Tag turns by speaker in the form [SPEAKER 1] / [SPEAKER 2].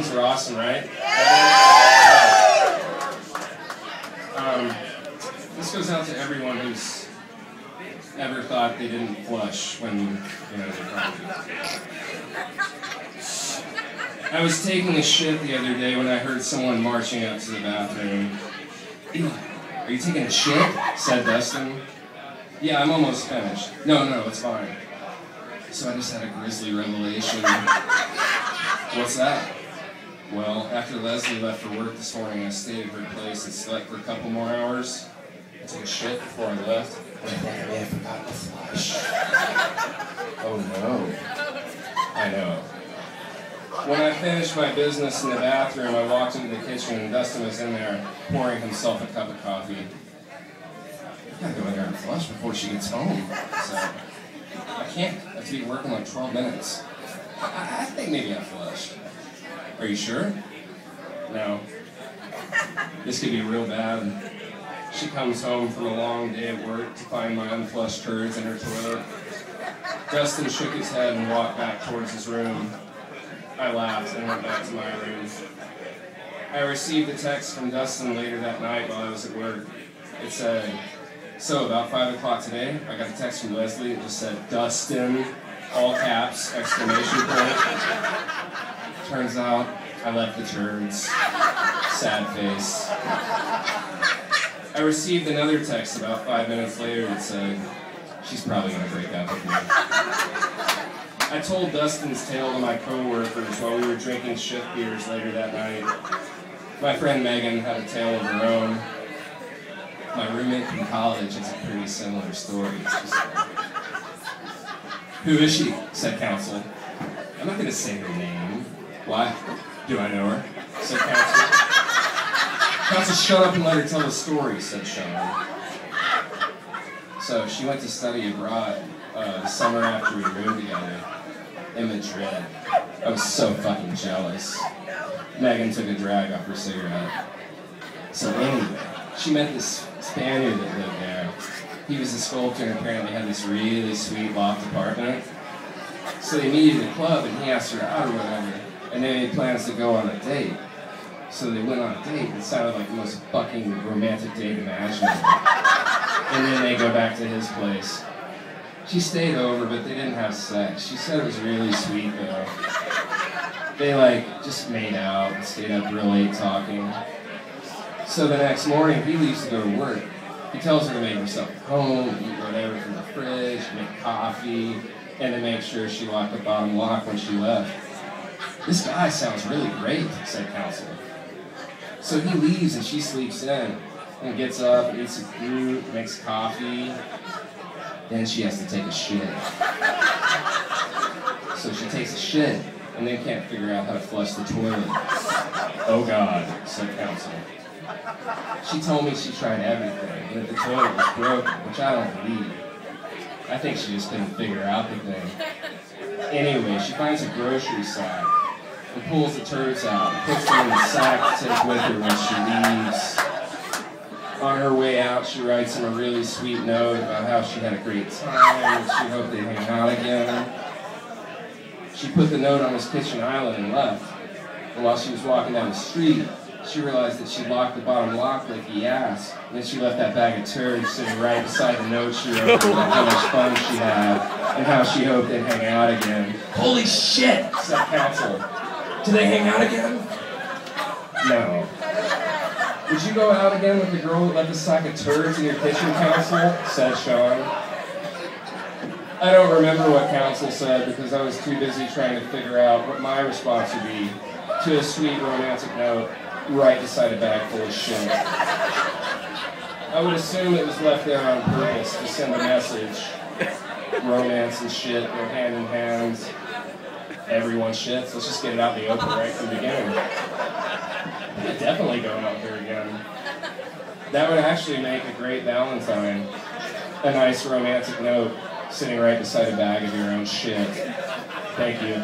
[SPEAKER 1] phones are awesome, right? This goes out to everyone who's ever thought they didn't flush when, they probably. I was taking a shit the other day when I heard someone marching up to the bathroom. Are you taking a shit? Said Dustin. Yeah, I'm almost finished. No, it's fine. So I just had a grisly revelation. What's that? Well, after Leslie left for work this morning, I stayed at her place and slept for a couple more hours. I took a shit before I left, and I think I may have forgotten to flush. Oh no. I know. When I finished my business in the bathroom, I walked into the kitchen and Dustin was in there pouring himself a cup of coffee. I gotta go in there and flush before she gets home. So, I can't. I have to be working like 12 minutes. I think maybe I flushed. Are you sure? No. This could be real bad. She comes home from a long day at work to find my unflushed turds in her toilet. Dustin shook his head and walked back towards his room. I laughed and went back to my room. I received a text from Dustin later that night while I was at work. It said, so about 5 o'clock today, I got a text from Leslie. It just said, Dustin, all caps, exclamation point. Turns out, I left the turds. Sad face. I received another text about 5 minutes later that said, she's probably going to break up with me. I told Dustin's tale to my co-workers while we were drinking shift beers later that night. My friend Megan had a tale of her own. My roommate from college has a pretty similar story. Who is she? Said Counsel. I'm not going to say her name. Why? Do I know her? Said Counsel. Counsel, shut up and let her tell the story, said Sean. So she went to study abroad the summer after we moved together in Madrid. I was so fucking jealous. Megan took a drag off her cigarette. So anyway, she met this Spaniard that lived there. He was a sculptor and apparently had this really sweet loft apartment. So they meet at a club and he asked her out or whatever. And they made plans to go on a date. So they went on a date. It sounded like the most fucking romantic date imaginable. And then they go back to his place. She stayed over, but they didn't have sex. She said it was really sweet, though. They, just made out and stayed up real late talking. So the next morning, he leaves to go to work. He tells her to make herself at home, eat whatever from the fridge, make coffee, and to make sure she locked the bottom lock when she left. This guy sounds really great, said Counsel. So he leaves and she sleeps in and gets up and eats some fruit, makes coffee. Then she has to take a shit. So she takes a shit and then can't figure out how to flush the toilet. Oh God, said Counsel. She told me she tried everything and that the toilet was broken, which I don't believe. I think she just couldn't figure out the thing. Anyway, she finds a grocery sack and pulls the turds out and puts them in the sack to take with her when she leaves. On her way out, she writes him a really sweet note about how she had a great time and she hoped they'd hang out again. She put the note on his kitchen island and left. And while she was walking down the street, she realized that she locked the bottom lock like he asked. And then she left that bag of turds sitting right beside the note she wrote about how much fun she had and how she hoped they'd hang out again. Holy shit, said Counsel. Do they hang out again? No. Would you go out again with the girl that left a sack of turds in your kitchen, Counsel? Said Sean. I don't remember what Counsel said because I was too busy trying to figure out what my response would be to a sweet romantic note right beside a bag full of shit. I would assume it was left there on purpose to send a message. Romance and shit go hand in hand. Everyone shits. Let's just get it out in the open right from the beginning. I'm definitely going out there again. That would actually make a great Valentine. A nice romantic note sitting right beside a bag of your own shit. Thank you.